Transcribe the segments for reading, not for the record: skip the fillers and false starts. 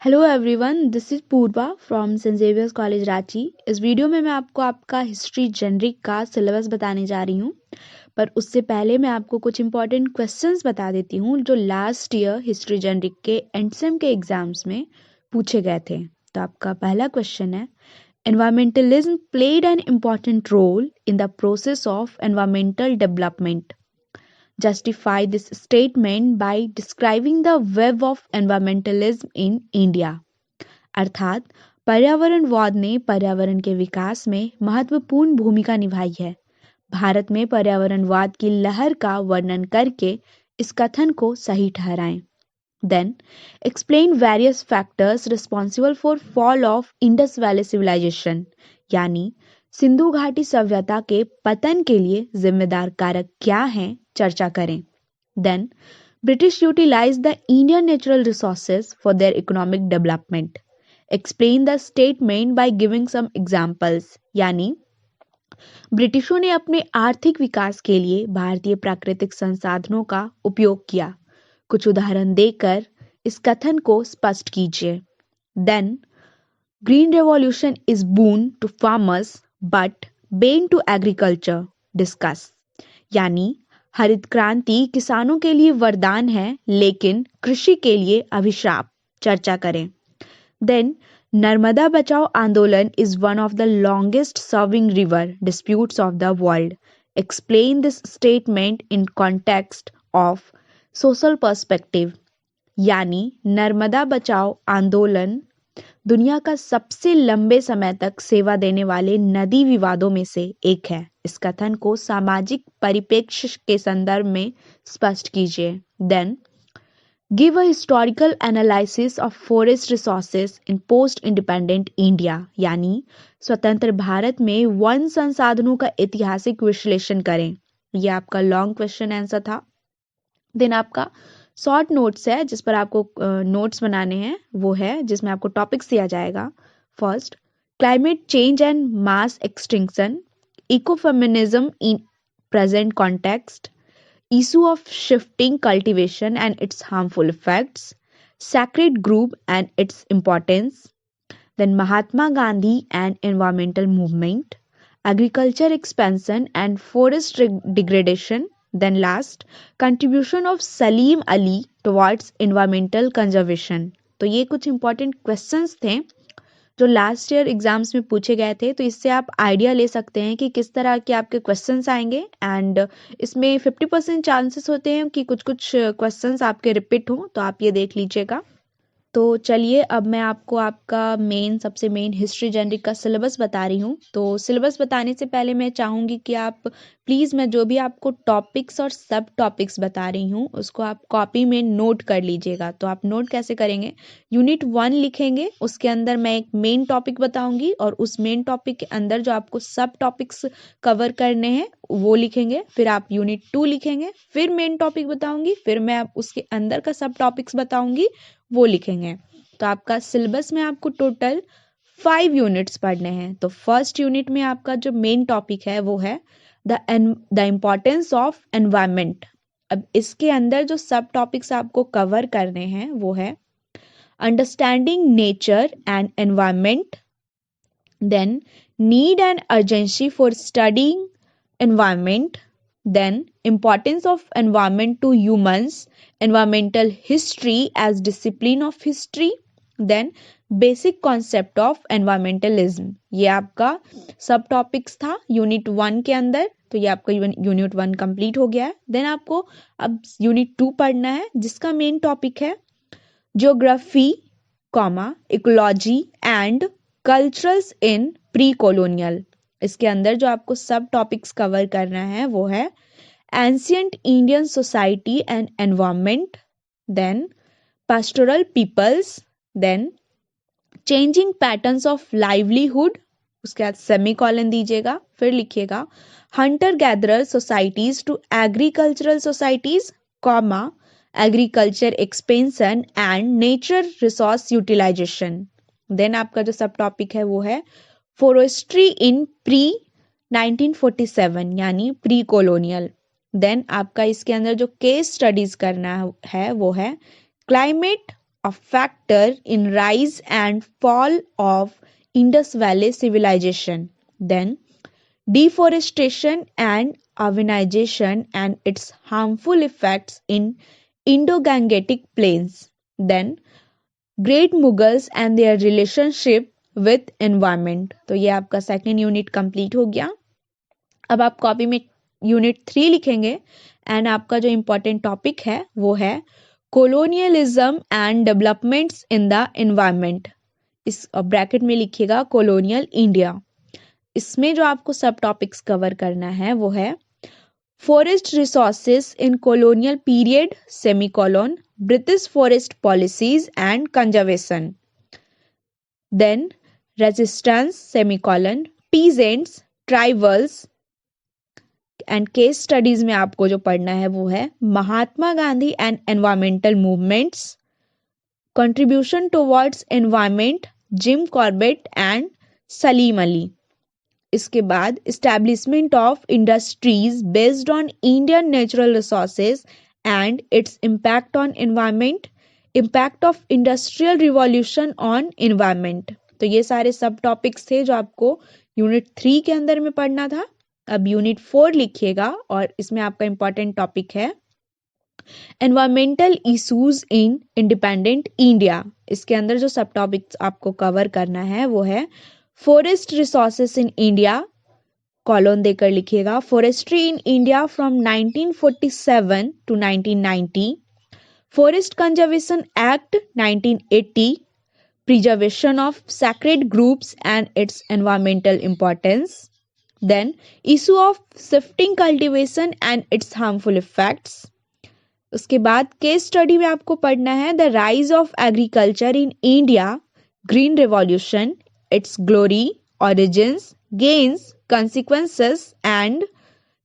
Hello everyone, this is Purva from saint Xavier's college Ranchi. इस video में मैं आपको आपका हिस्ट्री जनरिक का सिलेबस बताने जा रही हूँ। पर उससे पहले मैं आपको कुछ इंपॉर्टेंट क्वेश्चंस बता देती हूँ जो लास्ट ईयर हिस्ट्री जनरिक के एंडसेम के एग्जाम्स में पूछे गए थे। तो आपका पहला क्वेश्चन है, environmentalism played an important role in the process of environmental development. Justify this statement by describing the web of environmentalism in India। अर्थात पर्यावरणवाद ने पर्यावरण के विकास में महत्वपूर्ण भूमिका निभाई है। भारत में पर्यावरणवाद की लहर का वर्णन करके इस कथन को सही ठहराएं। Then explain various factors responsible for fall of Indus Valley Civilization, यानी सिंधु घाटी सभ्यता के पतन के लिए जिम्मेदार कारक क्या हैं, चर्चा करें। Then British utilized the Indian natural resources for their economic development. Explain the statement by giving some examples, यानी ब्रिटिशों ने अपने आर्थिक विकास के लिए भारतीय प्राकृतिक संसाधनों का उपयोग किया। कुछ उदाहरण देकर इस कथन को स्पष्ट कीजिए। Then green revolution is boon to farmers but bane to agriculture, discuss, यानी हरित क्रांति किसानों के लिए वरदान है लेकिन कृषि के लिए अभिशाप, चर्चा करें। देन नर्मदा बचाओ आंदोलन is one of the longest serving river disputes of the world. Explain this statement in context of social perspective, यानी नर्मदा बचाओ आंदोलन दुनिया का सबसे लंबे समय तक सेवा देने वाले नदी विवादों में से एक है। इस कथन को सामाजिक परिप्रेक्ष्य के संदर्भ में स्पष्ट कीजिए। Then give a historical analysis of forest resources in post independent India, यानी स्वतंत्र भारत में वन संसाधनों का ऐतिहासिक विश्लेषण करें। यह आपका लॉन्ग क्वेश्चन आंसर था। देन आपका शॉर्ट नोट्स है जिस पर आपको नोट्स बनाने हैं, वो है जिसमें आपको टॉपिक्स दिया जाएगा। First, climate change and mass extinction, ecofeminism in present context, issue of shifting cultivation and its harmful effects, sacred group and its importance, then Mahatma Gandhi and environmental movement, agriculture expansion and forest degradation, then last contribution of Salim Ali towards environmental conservation। तो ये कुछ important questions थे जो last year exams में पूछे गए थे। तो इससे आप आइडिया ले सकते हैं कि किस तरह के आपके क्वेश्चंस आएंगे। एंड इसमें 50% चांसेस होते हैं कि कुछ कुछ क्वेश्चंस आपके रिपीट हों, तो आप ये देख लीजिएगा। तो चलिए अब मैं आपको आपका सबसे मेन हिस्ट्री जनरिक का सिलेबस बता रही हूँ। तो सिलेबस बताने से पहले मैं चाहूँगी कि आप प्लीज़ मैं जो भी आपको टॉपिक्स और सब टॉपिक्स बता रही हूँ उसको आप कॉपी में नोट कर लीजिएगा। तो आप नोट कैसे करेंगे, यूनिट 1 लिखेंगे, उसके अंदर मैं एक मेन टॉपिक बताऊँगी और उस मेन टॉपिक के अंदर जो आपको सब टॉपिक्स कवर करने हैं वो लिखेंगे। फिर आप यूनिट 2 लिखेंगे, फिर मेन टॉपिक बताऊँगी, फिर मैं उसके अंदर का सब टॉपिक्स बताऊँगी, वो लिखेंगे। तो आपका सिलेबस में आपको टोटल 5 यूनिट्स पढ़ने हैं। तो फर्स्ट यूनिट में आपका जो मेन टॉपिक है वो है द इम्पोर्टेंस ऑफ एनवायरमेंट। अब इसके अंदर जो सब टॉपिक्स आपको कवर करने हैं वो है understanding nature and environment, then need and urgency for studying environment, then importance of environment to humans, environmental history as discipline of history, then basic concept of environmentalism। ये आपका सब टॉपिक्स था unit 1 के अंदर। तो ये आपका यूनिट 1 कंप्लीट हो गया है। देन आपको अब यूनिट 2 पढ़ना है जिसका मेन टॉपिक है geography, ecology and culturals in pre colonial. इसके अंदर जो आपको सब टॉपिक्स कवर करना है वो है ancient Indian society and environment, then pastoral peoples, then changing patterns of livelihood, उसके बाद सेमीकोलन दीजिएगा, फिर लिखिएगा hunter gatherer societies to agricultural societies, agriculture expansion and nature resource utilisation. Then आपका जो सब टॉपिक है वो है फॉरेस्ट्री इन प्री 1947 यानी प्री कॉलोनियल। देन आपका इसके अंदर जो केस स्टडीज करना है वो है climate a factor in rise and fall of Indus Valley civilization. Then deforestation and urbanization and its harmful effects in Indo-Gangetic plains. Then Great Mughals and their relationship with environment. तो ये आपका second unit complete हो गया. अब आप copy में unit 3 लिखेंगे and आपका जो इम्पोर्टेंट टॉपिक है वो है colonialism and developments in the environment. इस ब्रैकेट में लिखिएगा कोलोनियल इंडिया. इसमें जो आपको सब टॉपिक्स कवर करना है वो है forest resources in colonial period semicolon, British forest policies and conservation. Then resistance semicolon, peasants, tribals and case studies में आपको जो पढ़ना है वो है Mahatma Gandhi and environmental movements, contribution towards environment, Jim Corbett and Salim Ali. इसके बाद establishment of industries based on Indian natural resources and its impact on environment, impact of industrial revolution on environment. तो ये सारे सब टॉपिक्स थे जो आपको यूनिट 3 के अंदर में पढ़ना था. अब यूनिट 4 लिखिएगा और इसमें आपका इंपॉर्टेंट टॉपिक है environmental issues in independent India. इसके अंदर जो सब टॉपिक्स आपको कवर करना है वो है forest resources in India, colon देकर लिखिएगा, forestry in India from 1947 to 1990, forest conservation act 1980, preservation of sacred groups and its environmental importance. Then issue of shifting cultivation and its harmful effects. उसके बाद case study में आपको पढ़ना है the rise of agriculture in India, green revolution, it's glory, origins, gains, consequences and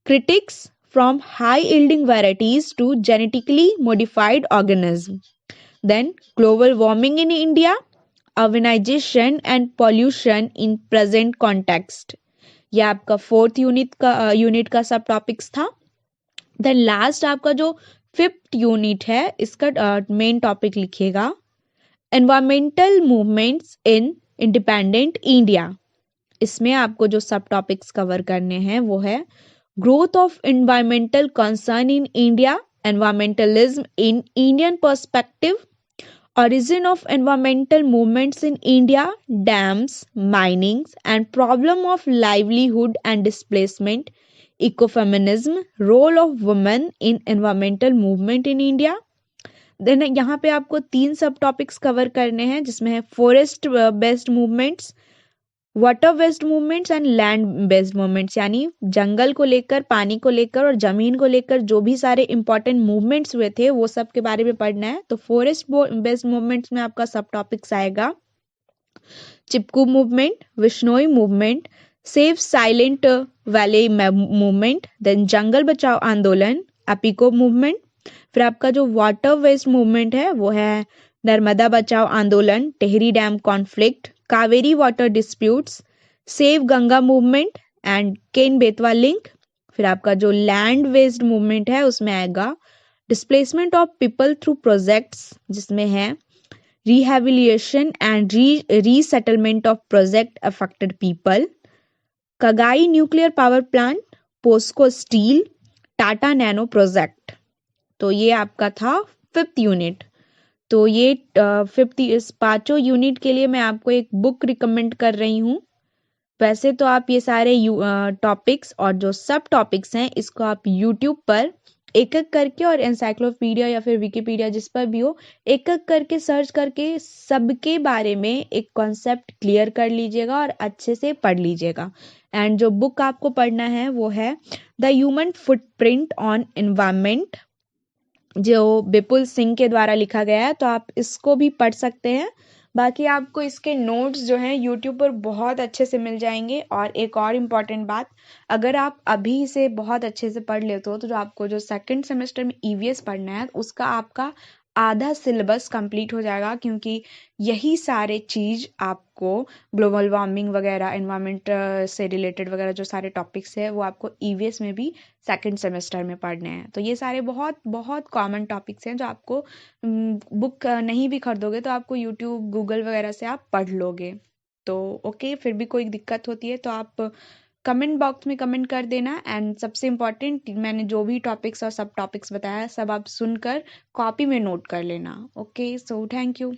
critics from high yielding varieties to genetically modified organisms. Then global warming in India, urbanization and pollution in present context. यह आपका 4th unit का सब topics था. Then last आपका जो 5th unit है इसका main topic लिखिएगा environmental movements in independent India. इसमें आपको जो सब टॉपिक्स कवर करने हैं वो है growth of environmental concern in India, environmentalism in Indian perspective, origin of environmental movements in India, dams, minings and problem of livelihood and displacement, ecofeminism, role of women in environmental movement in India. Then यहाँ पे आपको 3 सब topics cover करने हैं जिसमें है forest based movements, water based movements and land based movements, यानी जंगल को लेकर, पानी को लेकर और जमीन को लेकर जो भी सारे इंपॉर्टेंट मूवमेंट्स हुए थे वो सब के बारे में पढ़ना है. तो फॉरेस्ट बेस्ड मूवमेंट्स में आपका सब टॉपिक्स आएगा Chipko movement, Bishnoi movement, save silent valley movement, then Jungle Bachao Andolan, Appiko movement. फिर आपका जो वाटर वेस्ट मूवमेंट है वो है Narmada Bachao Andolan, Tehri dam conflict, Kaveri water disputes, save Ganga movement and Ken Betwa link. फिर आपका जो लैंड वेस्ड मूवमेंट है उसमें आएगा displacement of people through projects, जिसमें है rehabilitation and resettlement of project affected people, Kaiga nuclear power plant, POSCO steel, Tata Nano project. तो ये आपका था 5th यूनिट. तो ये 5th इस 5 यूनिट के लिए मैं आपको एक बुक रिकमेंड कर रही हूँ. वैसे तो आप ये सारे टॉपिक्स और जो सब टॉपिक्स हैं इसको आप यूट्यूब पर एक एक करके और एनसाइक्लोपीडिया या फिर विकिपीडिया जिस पर भी हो एक एक करके सर्च करके सबके बारे में एक कॉन्सेप्ट क्लियर कर लीजिएगा और अच्छे से पढ़ लीजिएगा. एंड जो बुक आपको पढ़ना है वो है the human footprint on environment, जो विपुल सिंह के द्वारा लिखा गया है. तो आप इसको भी पढ़ सकते हैं. बाकी आपको इसके नोट्स जो हैं यूट्यूब पर बहुत अच्छे से मिल जाएंगे. और एक और इम्पॉर्टेंट बात, अगर आप अभी इसे बहुत अच्छे से पढ़ लेते हो तो जो आपको जो 2nd सेमेस्टर में EVS पढ़ना है उसका आपका आधा सिलेबस कंप्लीट हो जाएगा, क्योंकि यही सारे चीज़ आपको ग्लोबल वार्मिंग वगैरह, एनवायरनमेंट से रिलेटेड वगैरह जो सारे टॉपिक्स है वो आपको ईवीएस में भी सेकंड सेमेस्टर में पढ़ने हैं। तो ये सारे बहुत बहुत कॉमन टॉपिक्स हैं जो आपको बुक नहीं भी खरीदोगे तो आपको यूट्यूब गूगल वगैरह से आप पढ़ लोगे। तो ओके, फिर भी कोई दिक्कत होती है तो आप कमेंट बॉक्स में कमेंट कर देना। एंड सबसे इम्पॉर्टेंट, मैंने जो भी टॉपिक्स और सब टॉपिक्स बताया सब आप सुनकर कॉपी में नोट कर लेना। Okay, so thank you.